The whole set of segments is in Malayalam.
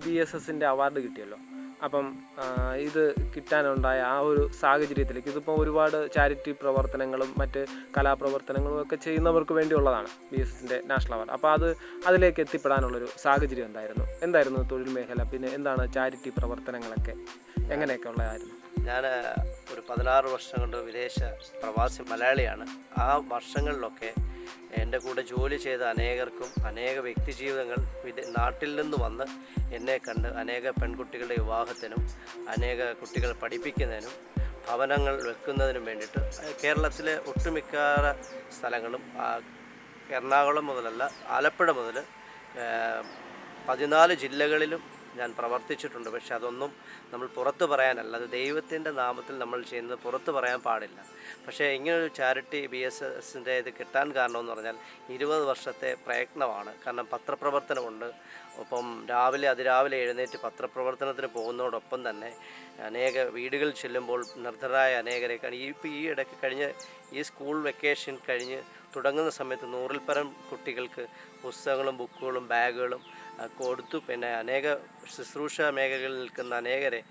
BSSൻ്റെ അവാർഡ് കിട്ടിയല്ലോ. അപ്പം ഇത് കിട്ടാനുണ്ടായ ആ ഒരു സാഹചര്യത്തിലേക്ക്, ഇതിപ്പോൾ ഒരുപാട് ചാരിറ്റി പ്രവർത്തനങ്ങളും മറ്റ് കലാപ്രവർത്തനങ്ങളും ഒക്കെ ചെയ്യുന്നവർക്ക് വേണ്ടിയുള്ളതാണ് BSSൻ്റെ നാഷണൽ അവാർഡ്. അപ്പോൾ അതിലേക്ക് എത്തിപ്പെടാനുള്ളൊരു സാഹചര്യം എന്തായിരുന്നു തൊഴിൽ മേഖല, പിന്നെ എന്താണ് ചാരിറ്റി പ്രവർത്തനങ്ങളൊക്കെ എങ്ങനെയൊക്കെ ഉള്ളതായിരുന്നു? ഞാൻ ഒരു 16 വർഷം കൊണ്ട് വിദേശ പ്രവാസി മലയാളിയാണ്. ആ വർഷങ്ങളിലൊക്കെ എൻ്റെ കൂടെ ജോലി ചെയ്ത അനേകർക്കും അനേക വ്യക്തിജീവിതങ്ങൾ നാട്ടിൽ നിന്ന് വന്ന് എന്നെ കണ്ട് അനേക പെൺകുട്ടികളുടെ വിവാഹത്തിനും അനേക കുട്ടികൾ പഠിപ്പിക്കുന്നതിനും ഭവനങ്ങൾ വെക്കുന്നതിനും വേണ്ടിയിട്ട് കേരളത്തിലെ ഒട്ടുമിക്ക സ്ഥലങ്ങളും എറണാകുളം മുതലല്ല ആലപ്പുഴ മുതൽ 14 ജില്ലകളിലും ഞാൻ പ്രവർത്തിച്ചിട്ടുണ്ട്. പക്ഷെ അതൊന്നും നമ്മൾ പുറത്ത് പറയാനല്ല, അത് ദൈവത്തിൻ്റെ നാമത്തിൽ നമ്മൾ ചെയ്യുന്നത് പുറത്ത് പറയാൻ പാടില്ല. പക്ഷേ ഇങ്ങനൊരു ചാരിറ്റി BSSൻ്റെ ഇത് കിട്ടാൻ കാരണമെന്ന് പറഞ്ഞാൽ 20 വർഷത്തെ പ്രയത്നമാണ്. കാരണം പത്രപ്രവർത്തനമുണ്ട്, ഒപ്പം അതിരാവിലെ എഴുന്നേറ്റ് പത്രപ്രവർത്തനത്തിന് പോകുന്നതോടൊപ്പം തന്നെ അനേക വീടുകൾ ചെല്ലുമ്പോൾ നിർദ്ധരായ അനേകരെ ഈ ഇടയ്ക്ക് കഴിഞ്ഞ ഈ സ്കൂൾ വെക്കേഷൻ കഴിഞ്ഞ് തുടങ്ങുന്ന സമയത്ത് 100-ൽ പരം കുട്ടികൾക്ക് പുസ്തകങ്ങളും ബുക്കുകളും ബാഗുകളും കൊടുത്തു. പിന്നെ അനേക ശുശ്രൂഷ മേഖലകളിൽ നിൽക്കുന്ന അനേകരെ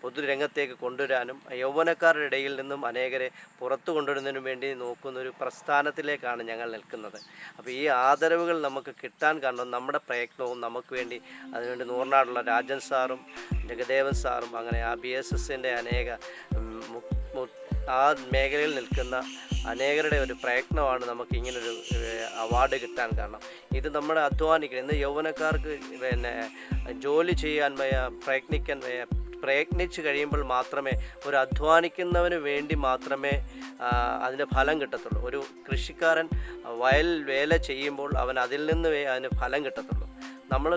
പൊതുരംഗത്തേക്ക് കൊണ്ടുവരാനും യൗവനക്കാരുടെ ഇടയിൽ നിന്നും അനേകരെ പുറത്തു കൊണ്ടുവരുന്നതിനും വേണ്ടി നോക്കുന്നൊരു പ്രസ്ഥാനത്തിലേക്കാണ് ഞങ്ങൾ നിൽക്കുന്നത്. അപ്പോൾ ഈ ആദരവുകൾ നമുക്ക് കിട്ടാൻ കാരണം നമ്മുടെ പ്രയത്നവും നമുക്ക് വേണ്ടി അതിനുവേണ്ടി നൂറിനാടുള്ള രാജൻ സാറും ജഗദേവൻ സാറും അങ്ങനെ ആ BSSൻ്റെ അനേക ആ മേഖലയിൽ നിൽക്കുന്ന അനേകരുടെ ഒരു പ്രയത്നമാണ് നമുക്ക് ഇങ്ങനൊരു അവാർഡ് കിട്ടാൻ കാരണം. ഇത് നമ്മുടെ അധ്വാനിക്കണം. ഇന്ന് യൗവനക്കാർക്ക് പിന്നെ ജോലി ചെയ്യാൻ പ്രയത്നിച്ച് കഴിയുമ്പോൾ മാത്രമേ ഒരു അധ്വാനിക്കുന്നവന് വേണ്ടി മാത്രമേ അതിൻ്റെ ഫലം കിട്ടത്തുള്ളൂ. ഒരു കൃഷിക്കാരൻ വയൽ വേല ചെയ്യുമ്പോൾ അവൻ അതിൽ നിന്ന് അതിന് ഫലം കിട്ടത്തുള്ളൂ. നമ്മൾ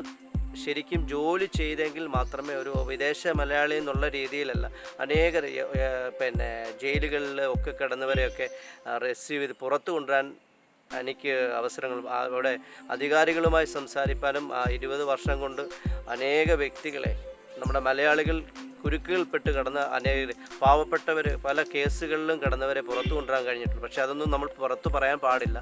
ശരിക്കും ജോലി ചെയ്തെങ്കിൽ മാത്രമേ ഒരു വിദേശ മലയാളി എന്നുള്ള രീതിയിലല്ല അനേകർ പിന്നെ ജയിലുകളിൽ ഒക്കെ കിടന്നവരെയൊക്കെ റിസീവ് ചെയ്ത് പുറത്തു കൊണ്ടുവരാൻ എനിക്ക് അവസരങ്ങൾ അവിടെ അധികാരികളുമായി സംസാരിക്കാനും 20 വർഷം കൊണ്ട് അനേക വ്യക്തികളെ നമ്മുടെ മലയാളികൾ കുരുക്കുകൾപ്പെട്ട് കിടന്ന അനേക പാവപ്പെട്ടവർ പല കേസുകളിലും കിടന്നവരെ പുറത്തു കൊണ്ടുവരാൻ കഴിഞ്ഞിട്ടുണ്ട്. പക്ഷേ അതൊന്നും നമ്മൾ പുറത്തു പറയാൻ പാടില്ല.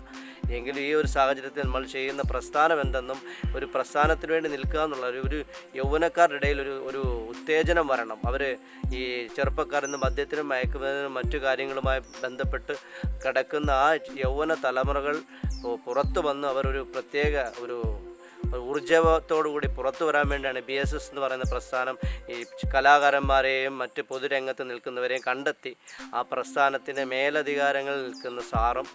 എങ്കിലും ഈ ഒരു സാഹചര്യത്തിൽ നമ്മൾ ചെയ്യുന്ന പ്രസ്ഥാനം എന്തെന്നും ഒരു പ്രസ്ഥാനത്തിന് വേണ്ടി നിൽക്കുക എന്നുള്ള ഒരു യൗവനക്കാരുടെ ഇടയിൽ ഒരു ഉത്തേജനം വരണം. അവർ ഈ ചെറുപ്പക്കാരെന്ന് മദ്യത്തിനും മയക്കുമരുന്നിനും മറ്റു കാര്യങ്ങളുമായി ബന്ധപ്പെട്ട് കിടക്കുന്ന ആ യൗവന തലമുറകൾ പുറത്തു വന്ന് അവരൊരു പ്രത്യേക ഒരു ഊർജ്ജത്തോടു കൂടി പുറത്തു വരാൻ വേണ്ടിയാണ് BSS എന്ന് പറയുന്ന പ്രസ്ഥാനം ഈ കലാകാരന്മാരെയും മറ്റ് പൊതുരംഗത്ത് നിൽക്കുന്നവരെയും കണ്ടെത്തി ആ പ്രസ്ഥാനത്തിൻ്റെ മേലധികാരങ്ങളിൽ നിൽക്കുന്ന സാറും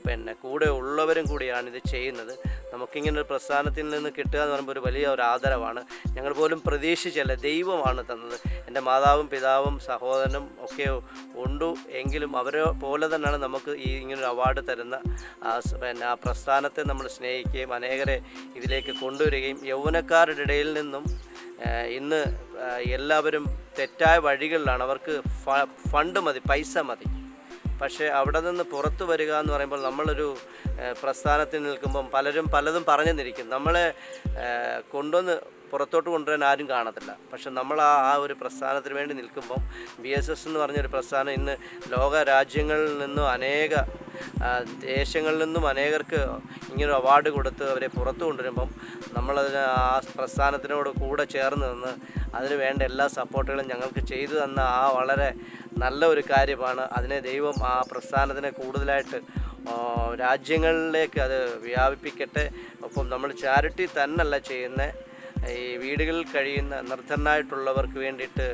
പിന്നെ കൂടെ ഉള്ളവരും കൂടിയാണ് ഇത് ചെയ്യുന്നത്. നമുക്കിങ്ങനെ ഒരു പ്രസ്ഥാനത്തിൽ നിന്ന് കിട്ടുക എന്ന് പറയുമ്പോൾ ഒരു വലിയ ഒരു ആദരവാണ്. ഞങ്ങൾ പോലും പ്രതീക്ഷിച്ചല്ല, ദൈവമാണ് തന്നത്. എൻ്റെ മാതാവും പിതാവും സഹോദരനും ഒക്കെ ഉണ്ടു എങ്കിലും അവരെ പോലെ തന്നെയാണ് നമുക്ക് ഈ ഇങ്ങനൊരു അവാർഡ് തരുന്ന പിന്നെ ആ പ്രസ്ഥാനത്തെ നമ്മൾ സ്നേഹിക്കുകയും അനേകരെ ഇതിലേക്ക് കൊണ്ടുവരികയും യൗവനക്കാരുടെ ഇടയിൽ നിന്നും ഇന്ന് എല്ലാവരും തെറ്റായ വഴികളിലാണ്. അവർക്ക് ഫണ്ട് മതി, പൈസ മതി. പക്ഷേ അവിടെ നിന്ന് പുറത്തു വരിക എന്ന് പറയുമ്പോൾ നമ്മളൊരു പ്രസ്ഥാനത്തിൽ നിൽക്കുമ്പം പലതും പറഞ്ഞു നിന്നിരിക്കും. നമ്മളെ കൊണ്ടുവന്ന് പുറത്തോട്ട് കൊണ്ടുവരാൻ ആരും കാണത്തില്ല. പക്ഷെ നമ്മൾ ആ ഒരു പ്രസ്ഥാനത്തിന് വേണ്ടി നിൽക്കുമ്പം BSS എന്ന് പറഞ്ഞൊരു പ്രസ്ഥാനം ഇന്ന് ലോക രാജ്യങ്ങളിൽ നിന്നും അനേക ദേശങ്ങളിൽ നിന്നും അനേകർക്ക് ഇങ്ങനൊരു അവാർഡ് കൊടുത്ത് അവരെ പുറത്തു കൊണ്ടുവരുമ്പം നമ്മളതിന് ആ പ്രസ്ഥാനത്തിനോട് കൂടെ ചേർന്ന് നിന്ന് അതിന് വേണ്ട എല്ലാ സപ്പോർട്ടുകളും ഞങ്ങൾക്ക് ചെയ്തു തന്ന ആ വളരെ നല്ല ഒരു കാര്യമാണ്. അതിനെ ദൈവം ആ പ്രസ്ഥാനത്തിനെ കൂടുതലായിട്ട് രാജ്യങ്ങളിലേക്ക് അത് വ്യാപിപ്പിക്കട്ടെ. ഒപ്പം നമ്മൾ ചാരിറ്റി തന്നല്ല ചെയ്യുന്നത്, ഈ വീടുകളിൽ കഴിയുന്ന നിർധനരായിട്ടുള്ളവർക്ക് വേണ്ടിയിട്ട്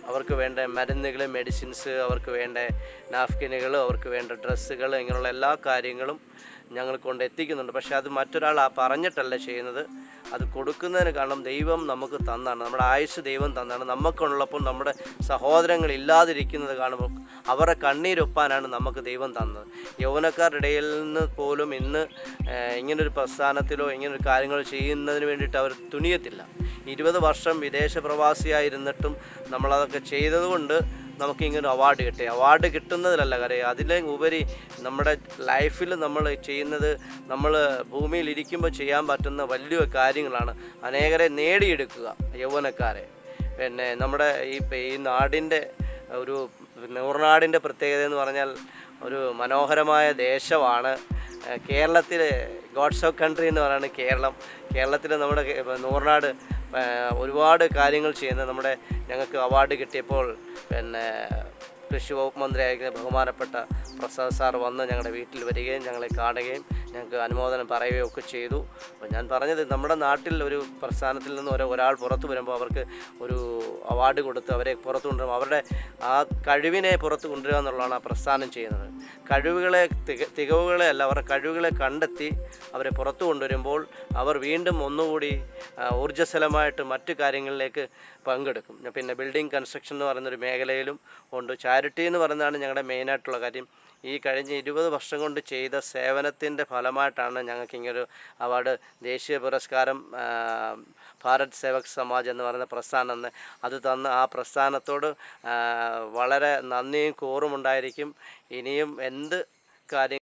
അവർക്ക് വേണ്ട മരുന്നുകൾ, മെഡിസിൻസ്, അവർക്ക് വേണ്ട നാപ്കിനുകൾ, അവർക്ക് വേണ്ട ഡ്രസ്സുകൾ, ഇങ്ങനെയുള്ള എല്ലാ കാര്യങ്ങളും ഞങ്ങൾ കൊണ്ട് എത്തിക്കുന്നുണ്ട്. പക്ഷേ അത് മറ്റൊരാൾ പറഞ്ഞിട്ടല്ല ചെയ്യുന്നത്, അത് കൊടുക്കുന്നതിന് കാരണം ദൈവം നമുക്ക് തന്നാണ്. നമ്മുടെ ആയുസ് ദൈവം തന്നാണ്. നമുക്കുള്ളപ്പോൾ നമ്മുടെ സഹോദരങ്ങൾ ഇല്ലാതിരിക്കുന്നത് കാണുമ്പോൾ അവരുടെ കണ്ണീരൊപ്പാനാണ് നമുക്ക് ദൈവം തന്നത്. യൗവനക്കാരുടെ ഇടയിൽ നിന്ന് പോലും ഇന്ന് ഇങ്ങനൊരു പ്രസ്ഥാനത്തിലോ ഇങ്ങനൊരു കാര്യങ്ങൾ ചെയ്യുന്നതിന് വേണ്ടിയിട്ട് അവർ തുനിയത്തില്ല. 20 വർഷം വിദേശ പ്രവാസിയായിരുന്നിട്ടും നമ്മളതൊക്കെ ചെയ്തതുകൊണ്ട് നമുക്കിങ്ങനെ അവാർഡ് കിട്ടി. അവാർഡ് കിട്ടുന്നതിലല്ല കാര്യം, അതിലെ ഉപരി നമ്മുടെ ലൈഫിൽ നമ്മൾ ചെയ്യുന്നത്, നമ്മൾ ഭൂമിയിൽ ഇരിക്കുമ്പോൾ ചെയ്യാൻ പറ്റുന്ന വലിയ കാര്യങ്ങളാണ്. അനേകരെ നേടിയെടുക്കുക, യൗവനക്കാരെ. പിന്നെ നമ്മുടെ ഈ നാടിൻ്റെ ഒരു നൂറിനാടിൻ്റെ പ്രത്യേകത എന്ന് പറഞ്ഞാൽ ഒരു മനോഹരമായ ദേശമാണ് കേരളത്തിലെ. ഗോഡ്സ് ഓഫ് കൺട്രി എന്ന് പറയുന്നത് കേരളം. കേരളത്തിൽ നമ്മുടെ നൂറിനാട് ഒരുപാട് കാര്യങ്ങൾ ചെയ്യുന്ന ഞങ്ങൾക്ക് അവാർഡ് കിട്ടിയപ്പോൾ പിന്നെ കൃഷി വകുപ്പ് മന്ത്രിയായിരിക്കുന്ന ബഹുമാനപ്പെട്ട പ്രസാദ് സാർ വന്ന് ഞങ്ങളുടെ വീട്ടിൽ വരികയും ഞങ്ങളെ കാണുകയും ഞങ്ങൾക്ക് അനുമോദനം പറയുകയും ഒക്കെ ചെയ്തു. അപ്പോൾ ഞാൻ പറഞ്ഞത് നമ്മുടെ നാട്ടിൽ ഒരു പ്രസ്ഥാനത്തിൽ നിന്ന് ഒരാൾ പുറത്തു വരുമ്പോൾ അവർക്ക് ഒരു അവാർഡ് കൊടുത്ത് അവരെ പുറത്തു കൊണ്ടുവരും, അവരുടെ ആ കഴിവിനെ പുറത്തു കൊണ്ടുവരിക എന്നുള്ളതാണ് ആ പ്രസ്ഥാനം ചെയ്യുന്നത്. കഴിവുകളെ തികവുകളെ അല്ല, അവരുടെ കഴിവുകളെ കണ്ടെത്തി അവരെ പുറത്തു കൊണ്ടുവരുമ്പോൾ അവർ വീണ്ടും ഒന്നുകൂടി ഊർജ്ജസ്വലമായിട്ട് മറ്റു കാര്യങ്ങളിലേക്ക് പങ്കെടുക്കും. പിന്നെ ബിൽഡിംഗ് കൺസ്ട്രക്ഷൻ എന്ന് പറയുന്നൊരു മേഖലയിലും ഉണ്ട്. ചാരിറ്റി എന്ന് പറയുന്നതാണ് ഞങ്ങളുടെ മെയിനായിട്ടുള്ള കാര്യം. ഈ കഴിഞ്ഞ 20 വർഷം കൊണ്ട് ചെയ്ത സേവനത്തിൻ്റെ ഫലമായിട്ടാണ് ഞങ്ങൾക്ക് ഇങ്ങനൊരു അവാർഡ്, ദേശീയ പുരസ്കാരം ഭാരത് സേവക് സമാജ് എന്ന് പറയുന്ന പ്രസ്ഥാനം അത് തന്ന് ആ പ്രസ്ഥാനത്തോട് വളരെ നന്ദിയും കൂറുമുണ്ടായിരിക്കും. ഇനിയും എന്ത് കാര്യം